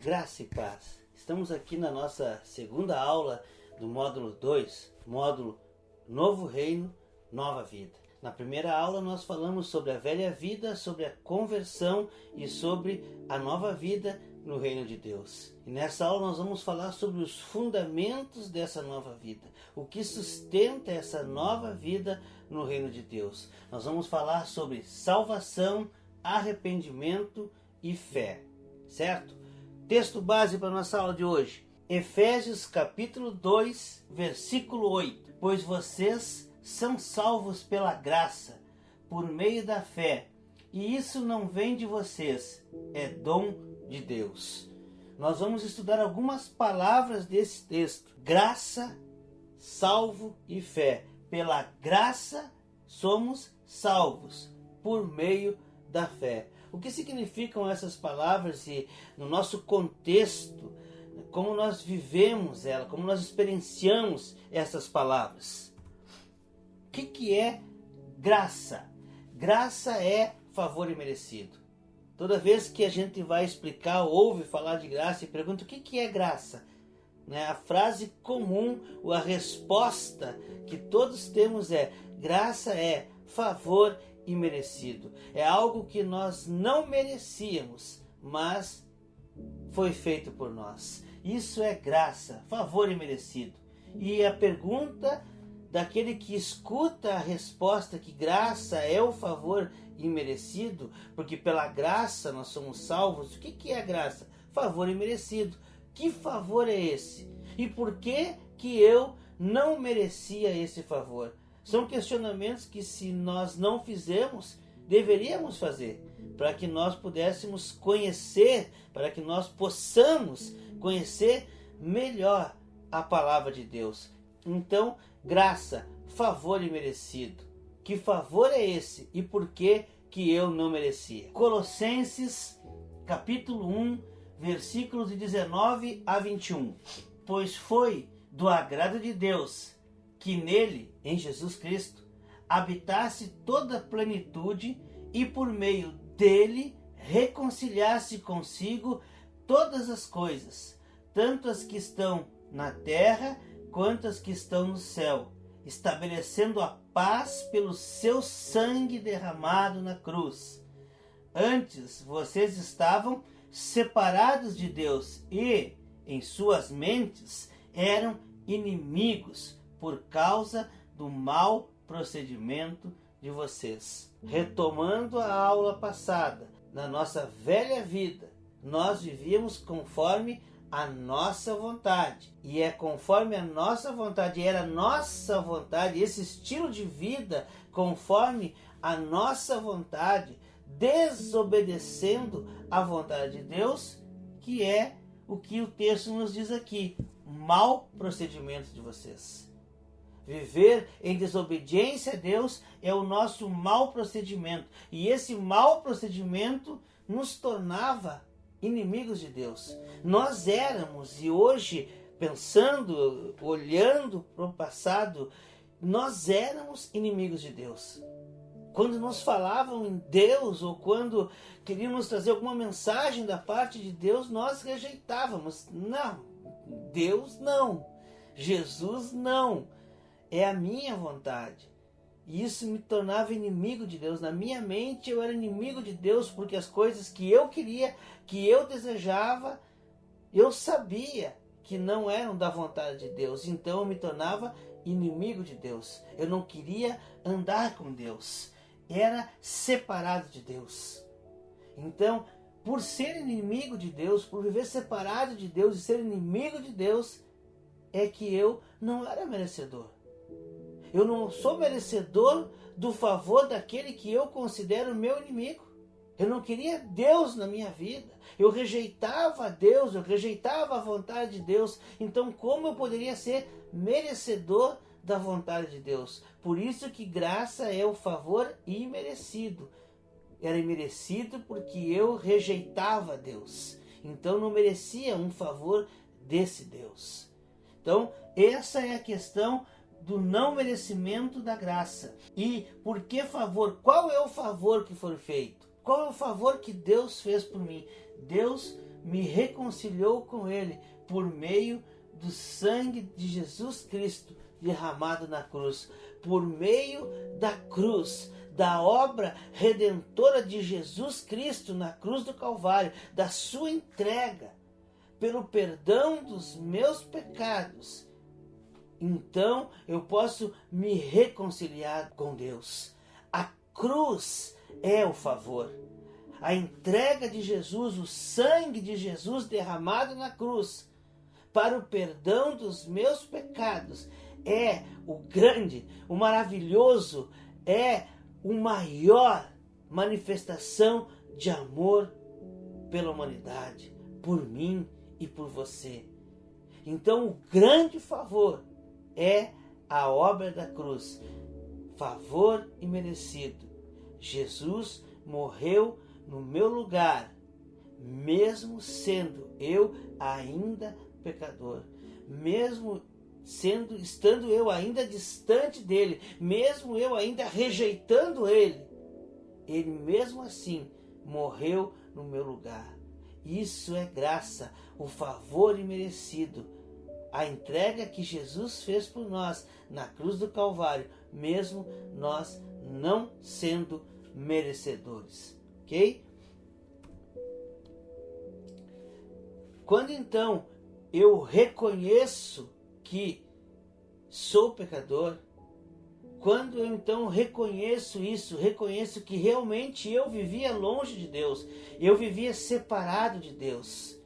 Graça e paz. Estamos aqui na nossa segunda aula do módulo 2, módulo Novo Reino, Nova Vida. Na primeira aula nós falamos sobre a velha vida, sobre a conversão e sobre a nova vida no reino de Deus. E nessa aula nós vamos falar sobre os fundamentos dessa nova vida, o que sustenta essa nova vida no reino de Deus. Nós vamos falar sobre salvação, arrependimento e fé, certo? Texto base para a nossa aula de hoje, Efésios capítulo 2, versículo 8. Pois vocês são salvos pela graça, por meio da fé, e isso não vem de vocês, é dom de Deus. Nós vamos estudar algumas palavras desse texto. Graça, salvo e fé. Pela graça somos salvos, por meio da fé. O que significam essas palavras e no nosso contexto, como nós vivemos ela, como nós experienciamos essas palavras? O que é graça? Graça é favor imerecido. Toda vez que a gente vai explicar, ouve falar de graça e pergunta o que é graça, a frase comum, ou a resposta que todos temos é: graça é favor imerecido. É algo que nós não merecíamos, mas foi feito por nós. Isso é graça, favor imerecido. E a pergunta daquele que escuta a resposta que graça é o favor imerecido, porque pela graça nós somos salvos. O que é graça? Favor imerecido. Que favor é esse? E por que eu não merecia esse favor? São questionamentos que, se nós não fizermos, deveríamos fazer, para que nós pudéssemos conhecer, para que nós possamos conhecer melhor a palavra de Deus. Então, graça, favor imerecido. Que favor é esse e por que eu não merecia? Colossenses capítulo 1, versículos de 19 a 21. Pois foi do agrado de Deus que nele, em Jesus Cristo, habitasse toda a plenitude e por meio dele reconciliasse consigo todas as coisas, tanto as que estão na terra quanto as que estão no céu, estabelecendo a paz pelo seu sangue derramado na cruz. Antes vocês estavam separados de Deus e, em suas mentes, eram inimigos por causa do mau procedimento de vocês. Retomando a aula passada, na nossa velha vida, nós vivíamos conforme a nossa vontade. E é conforme a nossa vontade, era a nossa vontade, esse estilo de vida conforme a nossa vontade, desobedecendo a vontade de Deus, que é o que o texto nos diz aqui, mau procedimento de vocês. Viver em desobediência a Deus é o nosso mau procedimento. E esse mau procedimento nos tornava inimigos de Deus. Nós éramos, e hoje, pensando, olhando para o passado, nós éramos inimigos de Deus. Quando nos falavam em Deus, ou quando queríamos trazer alguma mensagem da parte de Deus, nós rejeitávamos. Não, Deus não, Jesus não. É a minha vontade. E isso me tornava inimigo de Deus. Na minha mente eu era inimigo de Deus, porque as coisas que eu queria, que eu desejava, eu sabia que não eram da vontade de Deus. Então eu me tornava inimigo de Deus. Eu não queria andar com Deus. Era separado de Deus. Então, por ser inimigo de Deus, por viver separado de Deus e ser inimigo de Deus, é que eu não era merecedor. Eu não sou merecedor do favor daquele que eu considero meu inimigo. Eu não queria Deus na minha vida. Eu rejeitava Deus, eu rejeitava a vontade de Deus. Então, como eu poderia ser merecedor da vontade de Deus? Por isso que graça é o favor imerecido. Era imerecido porque eu rejeitava Deus. Então, não merecia um favor desse Deus. Então, essa é a questão do não merecimento da graça. E por que favor? Qual é o favor que foi feito? Qual é o favor que Deus fez por mim? Deus me reconciliou com Ele por meio do sangue de Jesus Cristo derramado na cruz, por meio da cruz, da obra redentora de Jesus Cristo na cruz do Calvário, da sua entrega, pelo perdão dos meus pecados. Então eu posso me reconciliar com Deus. A cruz é o favor. A entrega de Jesus, o sangue de Jesus derramado na cruz para o perdão dos meus pecados é o grande, o maravilhoso, é o maior manifestação de amor pela humanidade, por mim e por você. Então o grande favor é a obra da cruz, favor imerecido. Jesus morreu no meu lugar, mesmo sendo eu ainda pecador, mesmo estando eu ainda distante dele, mesmo eu ainda rejeitando ele, ele mesmo assim morreu no meu lugar. Isso é graça, o favor imerecido, a entrega que Jesus fez por nós na cruz do Calvário, mesmo nós não sendo merecedores. Ok? Quando então eu reconheço que sou pecador, quando eu então reconheço isso, reconheço que realmente eu vivia longe de Deus, eu vivia separado de Deus,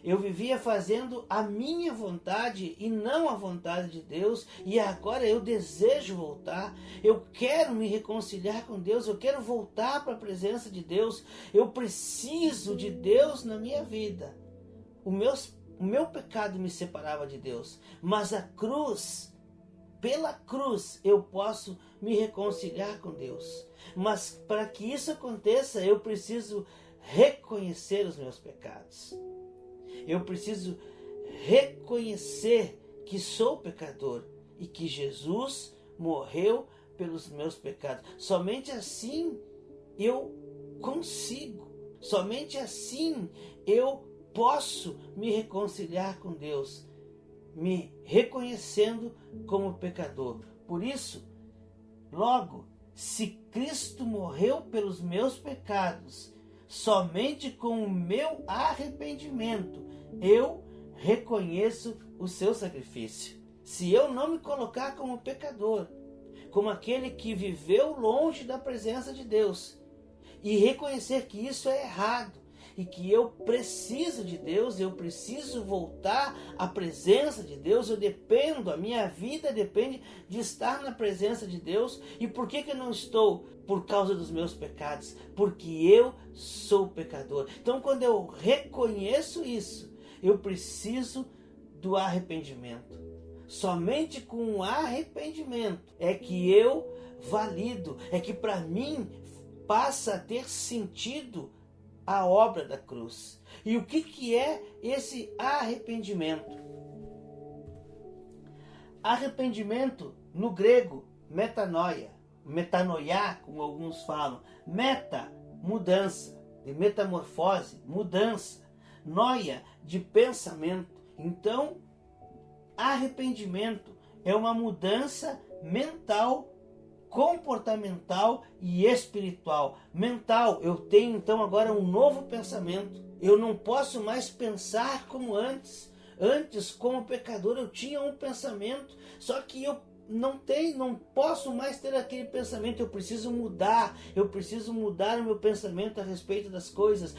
eu vivia fazendo a minha vontade e não a vontade de Deus, e agora eu desejo voltar, eu quero me reconciliar com Deus, eu quero voltar para a presença de Deus, eu preciso de Deus na minha vida. O meu pecado me separava de Deus, mas a cruz, pela cruz, eu posso me reconciliar com Deus. Mas para que isso aconteça, eu preciso reconhecer os meus pecados. Eu preciso reconhecer que sou pecador e que Jesus morreu pelos meus pecados. Somente assim eu consigo, somente assim eu posso me reconciliar com Deus, me reconhecendo como pecador. Por isso, logo, se Cristo morreu pelos meus pecados, somente com o meu arrependimento, eu reconheço o seu sacrifício. Se eu não me colocar como pecador, como aquele que viveu longe da presença de Deus, e reconhecer que isso é errado, e que eu preciso de Deus, eu preciso voltar à presença de Deus, eu dependo, a minha vida depende de estar na presença de Deus. E por que eu não estou? Por causa dos meus pecados, porque eu sou pecador. Então quando eu reconheço isso, eu preciso do arrependimento. Somente com o arrependimento é que eu valido, é que para mim passa a ter sentido a obra da cruz. E o que é esse arrependimento? Arrependimento, no grego, metanoia, metanoia, como alguns falam. Meta, mudança, de metamorfose, mudança. Noia, de pensamento. Então, arrependimento é uma mudança mental, comportamental e espiritual. Mental, eu tenho então agora um novo pensamento. Eu não posso mais pensar como antes. Antes, como pecador, eu tinha um pensamento, só que eu não posso mais ter aquele pensamento. Eu preciso mudar o meu pensamento a respeito das coisas,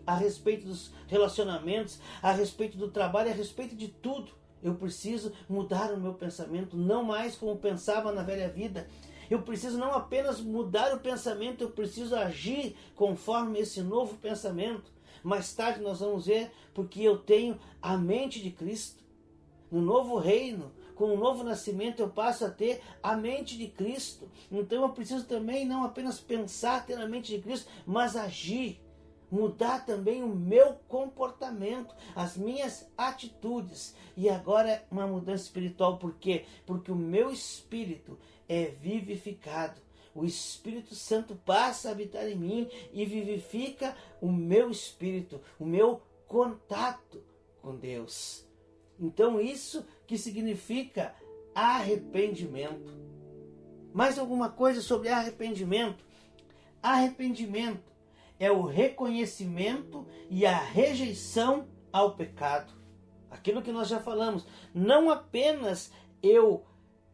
a respeito dos relacionamentos, a respeito do trabalho, a respeito de tudo. Eu preciso mudar o meu pensamento, não mais como pensava na velha vida. Eu preciso não apenas mudar o pensamento, eu preciso agir conforme esse novo pensamento. Mais tarde nós vamos ver, porque eu tenho a mente de Cristo. No novo reino, com o novo nascimento, eu passo a ter a mente de Cristo. Então eu preciso também não apenas pensar, ter a mente de Cristo, mas agir. Mudar também o meu comportamento, as minhas atitudes. E agora uma mudança espiritual. Por quê? Porque o meu espírito é vivificado. O Espírito Santo passa a habitar em mim e vivifica o meu espírito, o meu contato com Deus. Então isso que significa arrependimento. Mais alguma coisa sobre arrependimento? Arrependimento é o reconhecimento e a rejeição ao pecado. Aquilo que nós já falamos. Não apenas eu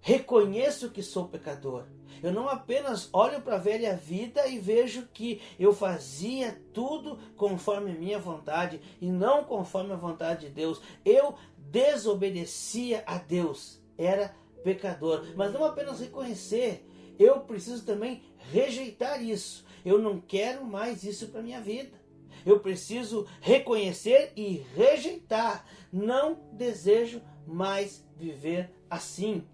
reconheço que sou pecador. Eu não apenas olho para a velha vida e vejo que eu fazia tudo conforme a minha vontade e não conforme a vontade de Deus. Eu desobedecia a Deus. Era pecador. Mas não apenas reconhecer. Eu preciso também rejeitar isso. Eu não quero mais isso para a minha vida. Eu preciso reconhecer e rejeitar. Não desejo mais viver assim.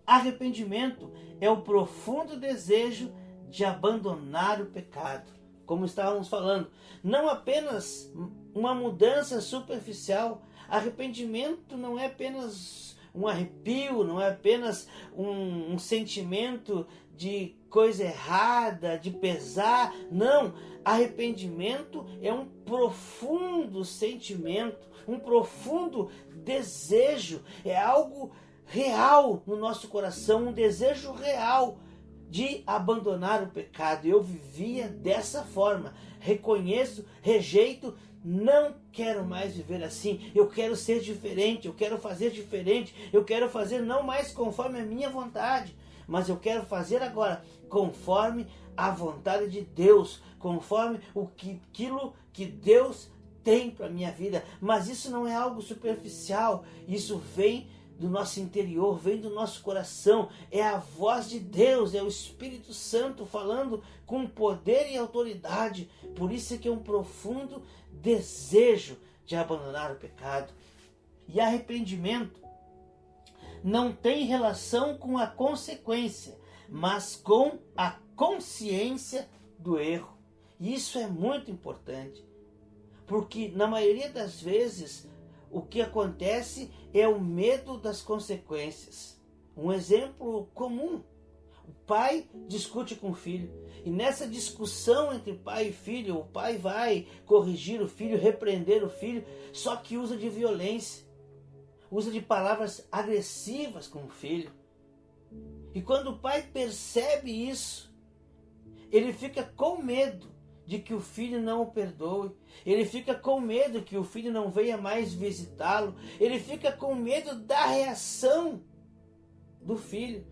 Arrependimento é o profundo desejo de abandonar o pecado. Como estávamos falando, não apenas uma mudança superficial. Arrependimento não é apenas um arrepio, não é apenas um sentimento de coisa errada, de pesar. Não, arrependimento é um profundo sentimento, um profundo desejo, é algo real no nosso coração, um desejo real de abandonar o pecado. Eu vivia dessa forma, reconheço, rejeito, não quero mais viver assim, eu quero ser diferente, eu quero fazer diferente, eu quero fazer não mais conforme a minha vontade, mas eu quero fazer agora conforme a vontade de Deus, conforme aquilo que Deus tem para a minha vida. Mas isso não é algo superficial, isso vem do nosso interior, vem do nosso coração, é a voz de Deus, é o Espírito Santo falando com poder e autoridade. Por isso é que é um profundo desejo de abandonar o pecado. E arrependimento não tem relação com a consequência, mas com a consciência do erro. E isso é muito importante, porque na maioria das vezes o que acontece é o medo das consequências. Um exemplo comum: o pai discute com o filho, e nessa discussão entre pai e filho, o pai vai corrigir o filho, repreender o filho, só que usa de violência, usa de palavras agressivas com o filho. E quando o pai percebe isso, ele fica com medo de que o filho não o perdoe. Ele fica com medo que o filho não venha mais visitá-lo. Ele fica com medo da reação do filho,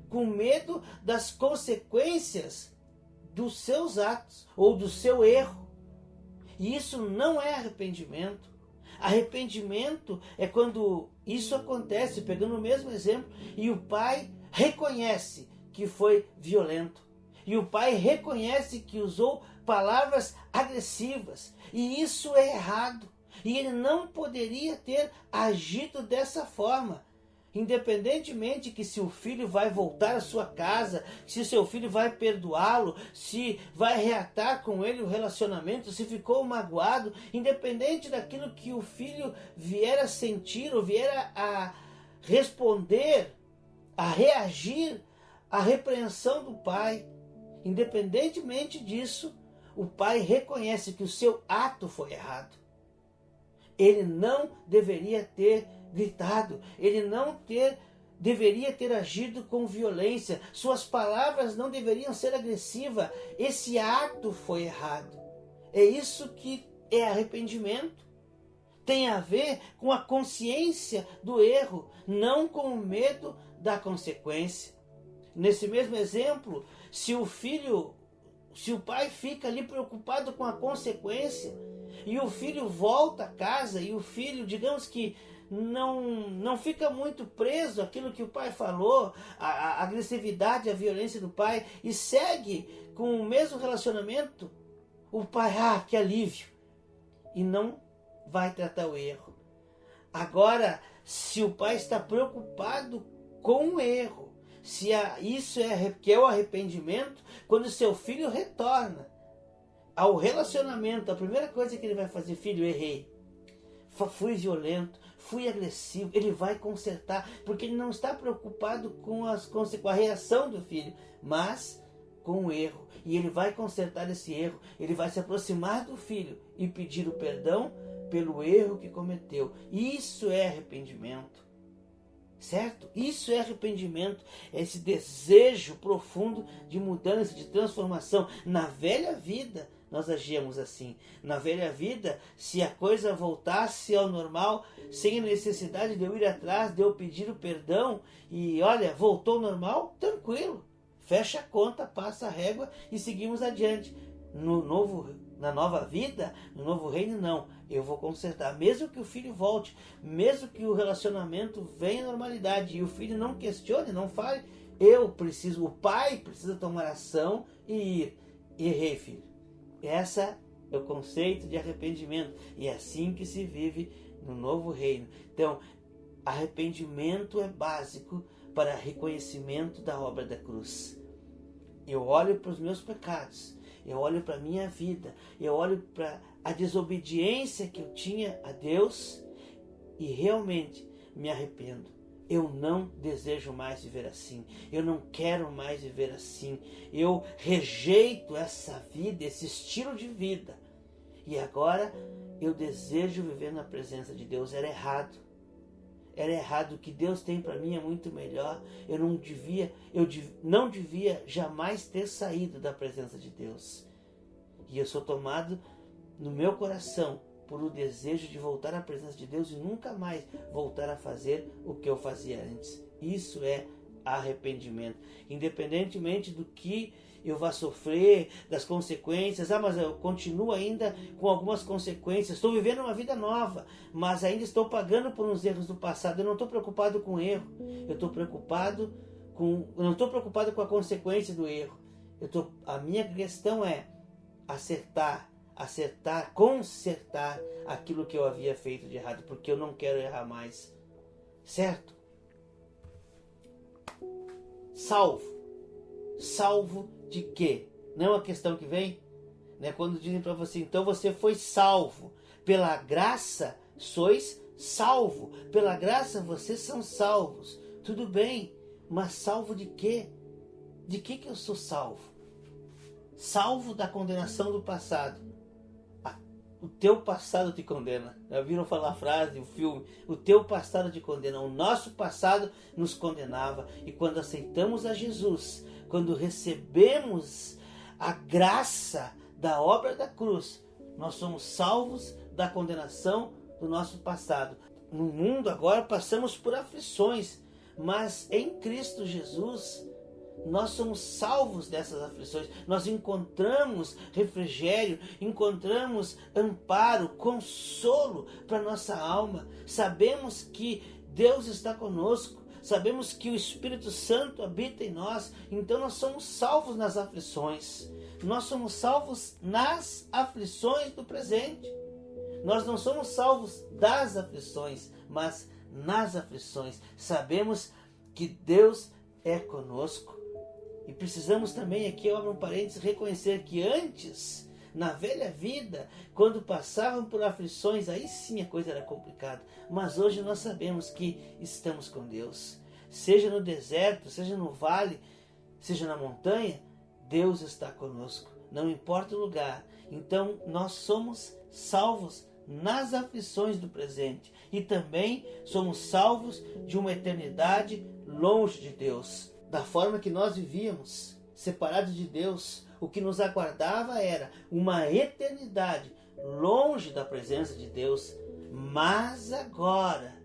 com medo das consequências dos seus atos ou do seu erro. E isso não é arrependimento. Arrependimento é quando isso acontece, pegando o mesmo exemplo, e o pai reconhece que foi violento. E o pai reconhece que usou palavras agressivas. E isso é errado. E ele não poderia ter agido dessa forma. Independentemente que se o filho vai voltar à sua casa, se o seu filho vai perdoá-lo, se vai reatar com ele o relacionamento, se ficou magoado, independente daquilo que o filho vier a sentir ou vier a responder, a reagir à repreensão do pai, independentemente disso, o pai reconhece que o seu ato foi errado. Ele não deveria ter gritado, ele não deveria ter agido com violência, suas palavras não deveriam ser agressivas. Esse ato foi errado. É isso que é arrependimento. Tem a ver com a consciência do erro, não com o medo da consequência. Nesse mesmo exemplo, se o pai fica ali preocupado com a consequência e o filho volta a casa e o filho, digamos que não fica muito preso àquilo que o pai falou, a agressividade, a violência do pai, e segue com o mesmo relacionamento, o pai, que alívio, e não vai tratar o erro. Agora, se o pai está preocupado com o erro, se isso que é o arrependimento, quando seu filho retorna ao relacionamento, a primeira coisa que ele vai fazer: filho, errei, fui violento, fui agressivo. Ele vai consertar, porque ele não está preocupado com a reação do filho, mas com o erro. E ele vai consertar esse erro. Ele vai se aproximar do filho e pedir o perdão pelo erro que cometeu. Isso é arrependimento. Certo? Isso é arrependimento. É esse desejo profundo de mudança, de transformação. Na velha vida, nós agíamos assim. Na velha vida, se a coisa voltasse ao normal, sem a necessidade de eu ir atrás, de eu pedir o perdão, e olha, voltou ao normal, tranquilo. Fecha a conta, passa a régua e seguimos adiante. Na nova vida, no novo reino, não. Eu vou consertar. Mesmo que o filho volte, mesmo que o relacionamento venha à normalidade e o filho não questione, não fale, o pai precisa tomar ação e ir. Errei, filho. Esse é o conceito de arrependimento. E é assim que se vive no novo reino. Então, arrependimento é básico para reconhecimento da obra da cruz. Eu olho para os meus pecados, eu olho para a minha vida, eu olho para a desobediência que eu tinha a Deus e realmente me arrependo. Eu não desejo mais viver assim, eu não quero mais viver assim, eu rejeito essa vida, esse estilo de vida. E agora eu desejo viver na presença de Deus. Era errado. O que Deus tem para mim é muito melhor. Eu não devia jamais ter saído da presença de Deus. E eu sou tomado no meu coração por o desejo de voltar à presença de Deus e nunca mais voltar a fazer o que eu fazia antes. Isso é arrependimento. Independentemente do que eu vá sofrer, das consequências. Mas eu continuo ainda com algumas consequências. Estou vivendo uma vida nova, mas ainda estou pagando por uns erros do passado. Eu não estou preocupado com o erro. Eu não estou preocupado com a consequência do erro. A minha questão é consertar aquilo que eu havia feito de errado, porque eu não quero errar mais. Certo? Salvo de quê? Não é uma questão que vem? Né? Quando dizem para você, então você foi salvo. Pela graça sois salvo. Pela graça vocês são salvos. Tudo bem, mas salvo de quê? De que eu sou salvo? Salvo da condenação do passado. O teu passado te condena. Já viram falar a frase, o filme? O teu passado te condena. O nosso passado nos condenava. E quando aceitamos a Jesus, quando recebemos a graça da obra da cruz, nós somos salvos da condenação do nosso passado. No mundo agora passamos por aflições, mas em Cristo Jesus nós somos salvos dessas aflições. Nós encontramos refrigério, encontramos amparo, consolo para nossa alma. Sabemos que Deus está conosco. Sabemos que o Espírito Santo habita em nós. Então nós somos salvos nas aflições. Nós somos salvos nas aflições do presente. Nós não somos salvos das aflições, mas nas aflições. Sabemos que Deus é conosco. E precisamos também, aqui eu abro um parênteses, reconhecer que antes, na velha vida, quando passavam por aflições, aí sim a coisa era complicada. Mas hoje nós sabemos que estamos com Deus. Seja no deserto, seja no vale, seja na montanha, Deus está conosco. Não importa o lugar. Então nós somos salvos nas aflições do presente. E também somos salvos de uma eternidade longe de Deus. Da forma que nós vivíamos, separados de Deus, o que nos aguardava era uma eternidade longe da presença de Deus. Mas agora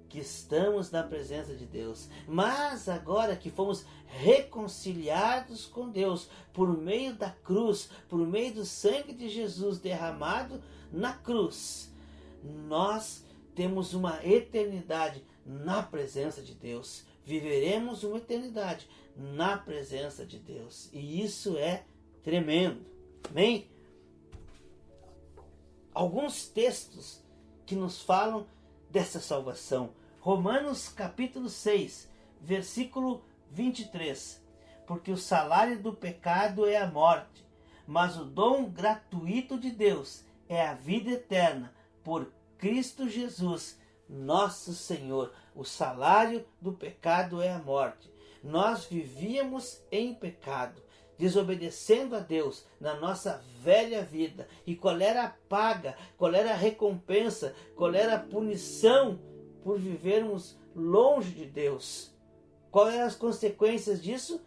que estamos na presença de Deus, mas agora que fomos reconciliados com Deus por meio da cruz, por meio do sangue de Jesus derramado na cruz, nós temos uma eternidade na presença de Deus. Viveremos uma eternidade na presença de Deus. E isso é tremendo. Amém? Alguns textos que nos falam dessa salvação. Romanos capítulo 6, versículo 23. Porque o salário do pecado é a morte, mas o dom gratuito de Deus é a vida eterna por Cristo Jesus, nosso Senhor. O salário do pecado é a morte. Nós vivíamos em pecado, desobedecendo a Deus na nossa velha vida. E qual era a paga, qual era a recompensa, qual era a punição por vivermos longe de Deus? Quais eram as consequências disso?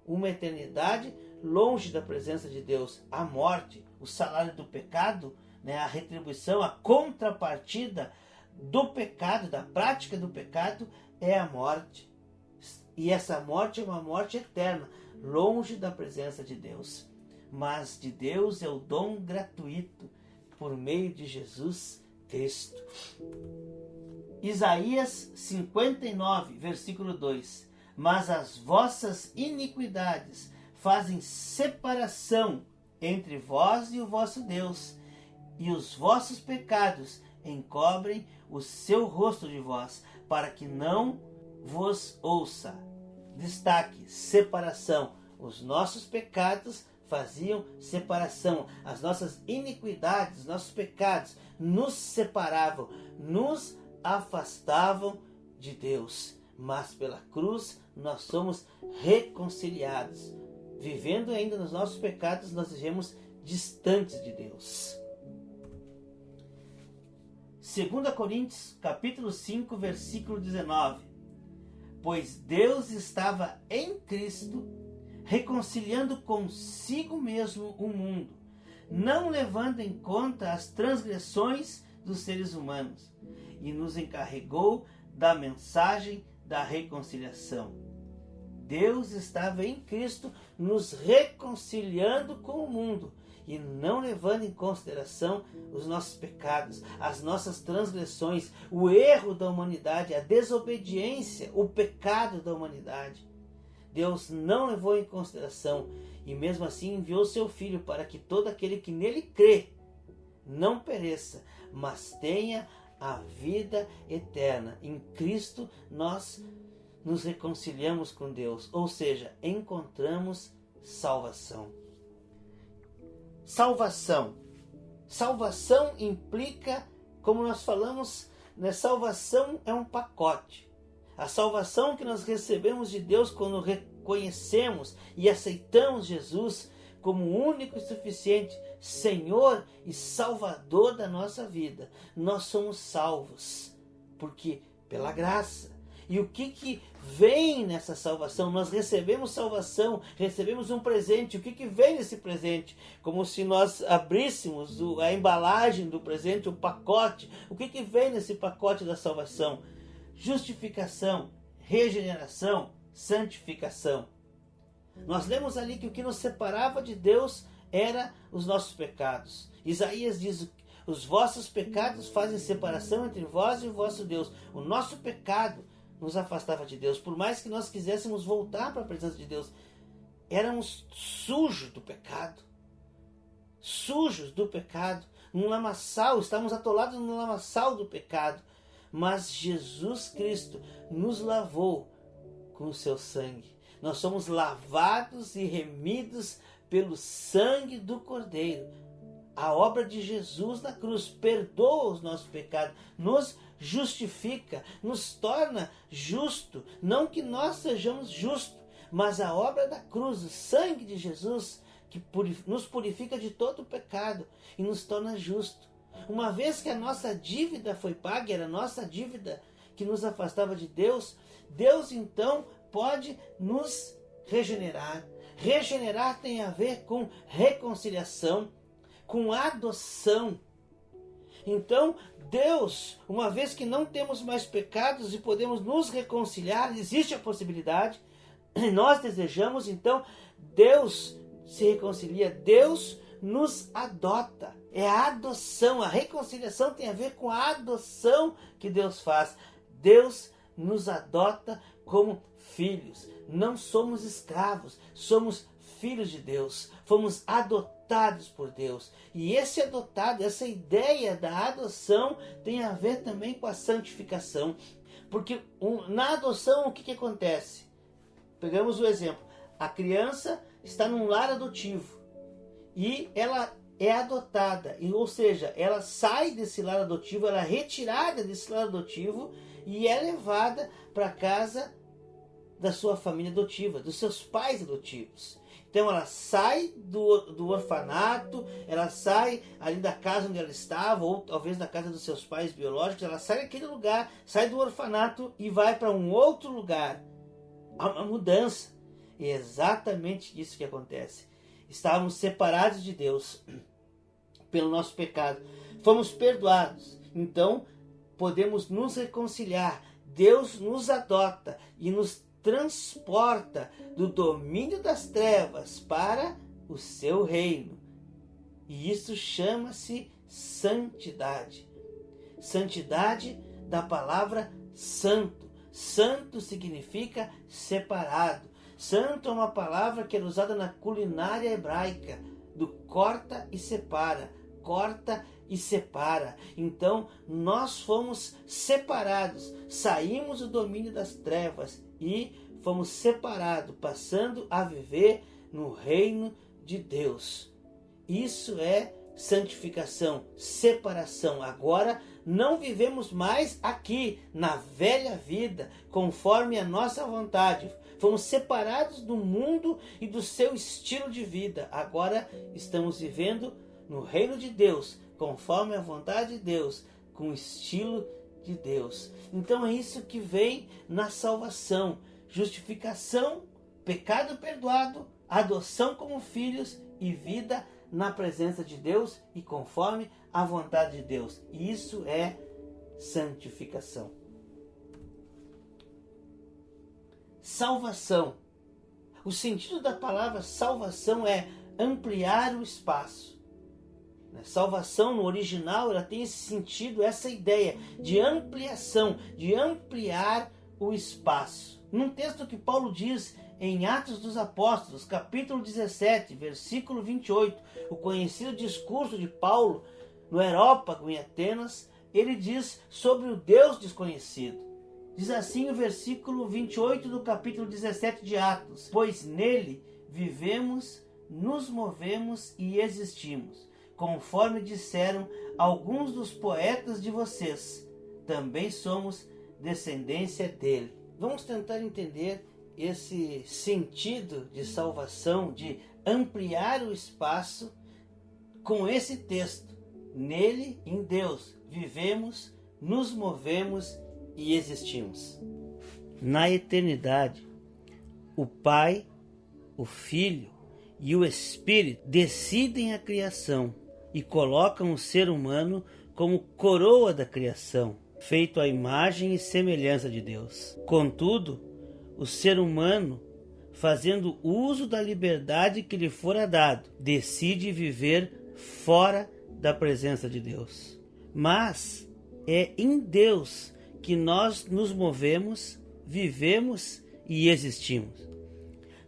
Uma eternidade longe da presença de Deus. A morte, o salário do pecado, a retribuição, a contrapartida do pecado, da prática do pecado, é a morte. E essa morte é uma morte eterna, longe da presença de Deus. Mas de Deus é o dom gratuito, por meio de Jesus Cristo. Isaías 59, versículo 2. Mas as vossas iniquidades fazem separação entre vós e o vosso Deus, e os vossos pecados encobrem o seu rosto de vós, para que não vos ouça. Destaque: separação. Os nossos pecados faziam separação. As nossas iniquidades, os nossos pecados nos separavam, nos afastavam de Deus. Mas pela cruz nós somos reconciliados. Vivendo ainda nos nossos pecados, nós vivemos distantes de Deus. 2 Coríntios, capítulo 5, versículo 19. Pois Deus estava em Cristo, reconciliando consigo mesmo o mundo, não levando em conta as transgressões dos seres humanos, e nos encarregou da mensagem da reconciliação. Deus estava em Cristo nos reconciliando com o mundo e não levando em consideração os nossos pecados, as nossas transgressões, o erro da humanidade, a desobediência, o pecado da humanidade. Deus não levou em consideração e mesmo assim enviou seu Filho para que todo aquele que nele crê não pereça, mas tenha a vida eterna. Em Cristo nós nos reconciliamos com Deus, ou seja, encontramos salvação. Salvação. Salvação implica, como nós falamos, salvação é um pacote. A salvação que nós recebemos de Deus quando reconhecemos e aceitamos Jesus como o único e suficiente Senhor e Salvador da nossa vida. Nós somos salvos, porque pela graça. E o que vem nessa salvação? Nós recebemos salvação, recebemos um presente. O que vem nesse presente? Como se nós abríssemos a embalagem do presente, o pacote. O que vem nesse pacote da salvação? Justificação, regeneração, santificação. Nós lemos ali que o que nos separava de Deus era os nossos pecados. Isaías diz: os vossos pecados fazem separação entre vós e o vosso Deus. O nosso pecado nos afastava de Deus. Por mais que nós quiséssemos voltar para a presença de Deus, éramos sujos do pecado. Sujos do pecado. Num lamaçal, estávamos atolados no lamaçal do pecado. Mas Jesus Cristo nos lavou com o seu sangue. Nós somos lavados e remidos pelo sangue do Cordeiro. A obra de Jesus na cruz perdoa os nossos pecados, nos justifica, nos torna justo. Não que nós sejamos justos, mas a obra da cruz, o sangue de Jesus, que nos purifica de todo o pecado e nos torna justo. Uma vez que a nossa dívida foi paga, era a nossa dívida que nos afastava de Deus, Deus então pode nos regenerar. Regenerar tem a ver com reconciliação, com adoção. Então, Deus, uma vez que não temos mais pecados e podemos nos reconciliar, existe a possibilidade, nós desejamos, então, Deus se reconcilia, Deus nos adota. É a adoção, a reconciliação tem a ver com a adoção que Deus faz. Deus nos adota como filhos. Não somos escravos, somos filhos de Deus. Fomos adotados por Deus. E esse adotado, essa ideia da adoção tem a ver também com a santificação. Porque na adoção o que acontece? Pegamos o exemplo. A criança está num lar adotivo e ela é adotada, ou seja, ela sai desse lar adotivo, ela é retirada desse lar adotivo e é levada para a casa da sua família adotiva, dos seus pais adotivos. Então ela sai do orfanato, ela sai ali da casa onde ela estava, ou talvez da casa dos seus pais biológicos, ela sai daquele lugar, sai do orfanato e vai para um outro lugar. Há uma mudança. E é exatamente isso que acontece. Estávamos separados de Deus pelo nosso pecado. Fomos perdoados. Então podemos nos reconciliar. Deus nos adota e nos transporta do domínio das trevas para o seu reino. E isso chama-se santidade. Santidade da palavra santo. Santo significa separado. Santo é uma palavra que era usada na culinária hebraica, do corta e separa. Corta e separa. Então nós fomos separados, saímos do domínio das trevas e fomos separados, passando a viver no reino de Deus. Isso é santificação, separação. Agora não vivemos mais aqui na velha vida, conforme a nossa vontade. Fomos separados do mundo e do seu estilo de vida. Agora estamos vivendo no reino de Deus, conforme a vontade de Deus, com o estilo de Deus. Então é isso que vem na salvação: justificação, pecado perdoado, adoção como filhos e vida na presença de Deus e conforme a vontade de Deus. Isso é santificação. Salvação. O sentido da palavra salvação é ampliar o espaço. Salvação no original, ela tem esse sentido, essa ideia de ampliação, de ampliar o espaço. Num texto que Paulo diz em Atos dos Apóstolos, capítulo 17, versículo 28, o conhecido discurso de Paulo no Areópago em Atenas, ele diz sobre o Deus desconhecido. Diz assim o versículo 28 do capítulo 17 de Atos: pois nele vivemos, nos movemos e existimos, conforme disseram alguns dos poetas de vocês, também somos descendência dele. Vamos tentar entender esse sentido de salvação, de ampliar o espaço, com esse texto. Nele, em Deus, vivemos, nos movemos e existimos. Na eternidade, o Pai, o Filho e o Espírito decidem a criação e colocam o ser humano como coroa da criação, feito à imagem e semelhança de Deus. Contudo, o ser humano, fazendo uso da liberdade que lhe fora dado, decide viver fora da presença de Deus. Mas é em Deus que nós nos movemos, vivemos e existimos.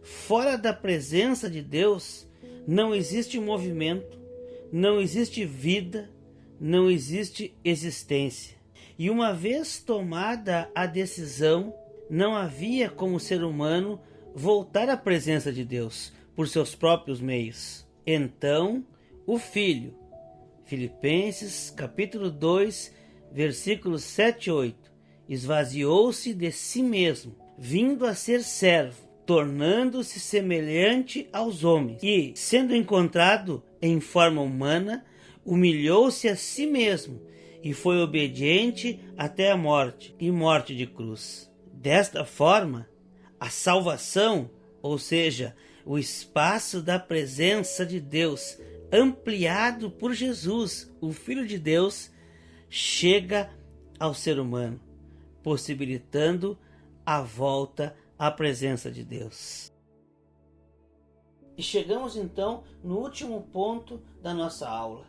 Fora da presença de Deus não existe movimento, não existe vida, não existe existência. E uma vez tomada a decisão, não havia como o ser humano voltar à presença de Deus por seus próprios meios. Então, o Filho, Filipenses capítulo 2, versículos 7 e 8, esvaziou-se de si mesmo, vindo a ser servo, tornando-se semelhante aos homens, e, sendo encontrado em forma humana, humilhou-se a si mesmo, e foi obediente até a morte, e morte de cruz. Desta forma, a salvação, ou seja, o espaço da presença de Deus, ampliado por Jesus, o Filho de Deus, chega ao ser humano, possibilitando a volta à presença de Deus. E chegamos então no último ponto da nossa aula.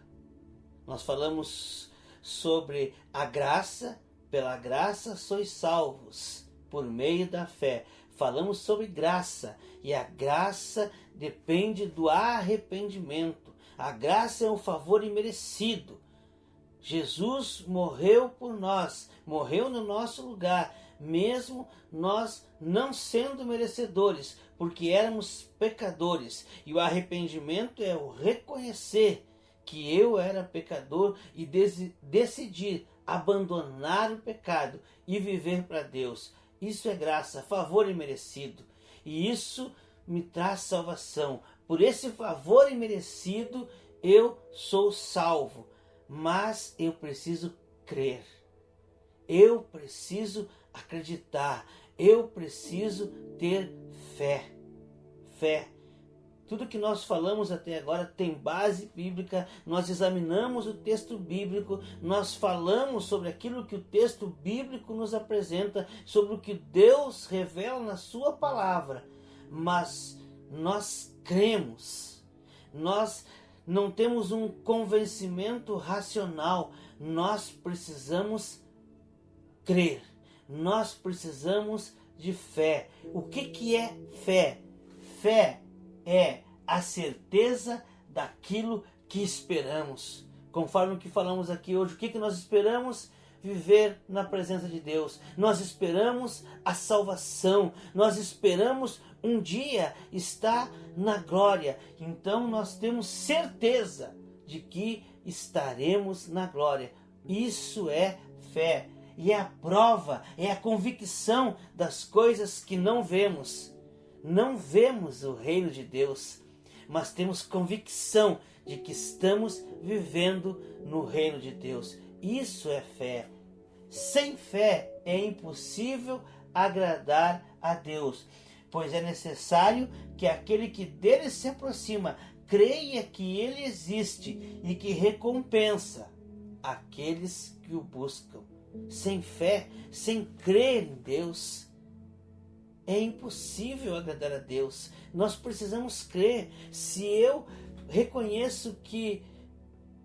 Nós falamos sobre a graça, pela graça sois salvos, por meio da fé. Falamos sobre graça, e a graça depende do arrependimento. A graça é um favor imerecido. Jesus morreu por nós, morreu no nosso lugar, mesmo nós não sendo merecedores, porque éramos pecadores. E o arrependimento é o reconhecer que eu era pecador e decidir abandonar o pecado e viver para Deus. Isso é graça, favor imerecido. E isso me traz salvação. Por esse favor imerecido eu sou salvo. Mas eu preciso crer. Eu preciso acreditar. Eu preciso ter fé. Fé. Tudo que nós falamos até agora tem base bíblica, nós examinamos o texto bíblico, nós falamos sobre aquilo que o texto bíblico nos apresenta, sobre o que Deus revela na sua palavra, mas nós cremos, nós não temos um convencimento racional, nós precisamos crer, nós precisamos de fé. O que é fé? Fé é a certeza daquilo que esperamos. Conforme o que falamos aqui hoje, o que nós esperamos? Viver na presença de Deus. Nós esperamos a salvação. Nós esperamos um dia estar na glória. Então nós temos certeza de que estaremos na glória. Isso é fé. E é a prova, é a convicção das coisas que não vemos. Não vemos o reino de Deus, mas temos convicção de que estamos vivendo no reino de Deus. Isso é fé. Sem fé é impossível agradar a Deus, pois é necessário que aquele que dele se aproxima creia que ele existe e que recompensa aqueles que o buscam. Sem fé, sem crer em Deus, é impossível agradar a Deus. Nós precisamos crer. Se eu reconheço que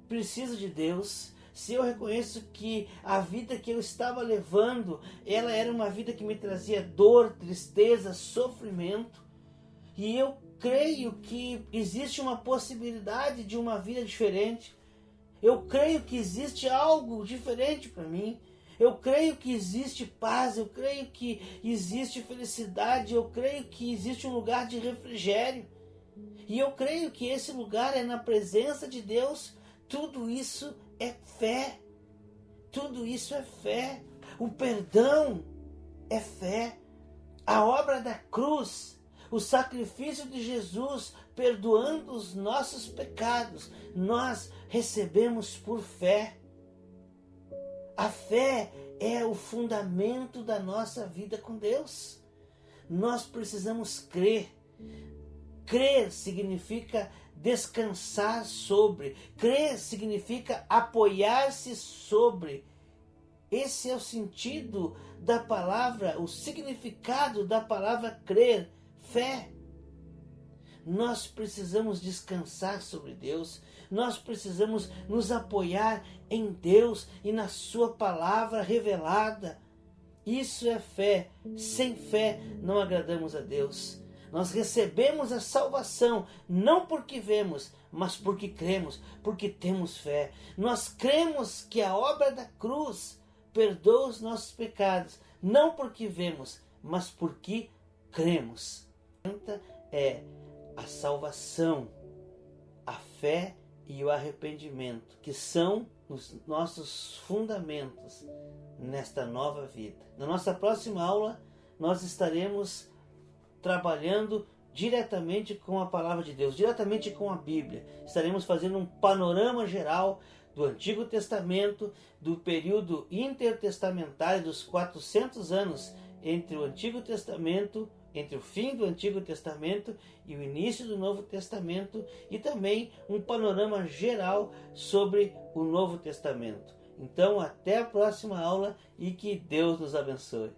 preciso de Deus, se eu reconheço que a vida que eu estava levando, ela era uma vida que me trazia dor, tristeza, sofrimento, e eu creio que existe uma possibilidade de uma vida diferente, eu creio que existe algo diferente para mim, eu creio que existe paz, eu creio que existe felicidade, eu creio que existe um lugar de refrigério. E eu creio que esse lugar é na presença de Deus. Tudo isso é fé. Tudo isso é fé. O perdão é fé. A obra da cruz, o sacrifício de Jesus, perdoando os nossos pecados, nós recebemos por fé. A fé é o fundamento da nossa vida com Deus. Nós precisamos crer. Crer significa descansar sobre. Crer significa apoiar-se sobre. Esse é o sentido da palavra, o significado da palavra crer, fé. Nós precisamos descansar sobre Deus. Nós precisamos nos apoiar em Deus e na sua palavra revelada. Isso é fé. Sem fé não agradamos a Deus. Nós recebemos a salvação não porque vemos, mas porque cremos, porque temos fé. Nós cremos que a obra da cruz perdoa os nossos pecados, não porque vemos, mas porque cremos. É a salvação, a fé e o arrependimento, que são os nossos fundamentos nesta nova vida. Na nossa próxima aula, nós estaremos trabalhando diretamente com a palavra de Deus, diretamente com a Bíblia. Estaremos fazendo um panorama geral do Antigo Testamento, do período intertestamentário dos 400 anos entre o Antigo Testamento, entre o fim do Antigo Testamento e o início do Novo Testamento, e também um panorama geral sobre o Novo Testamento. Então, até a próxima aula e que Deus nos abençoe.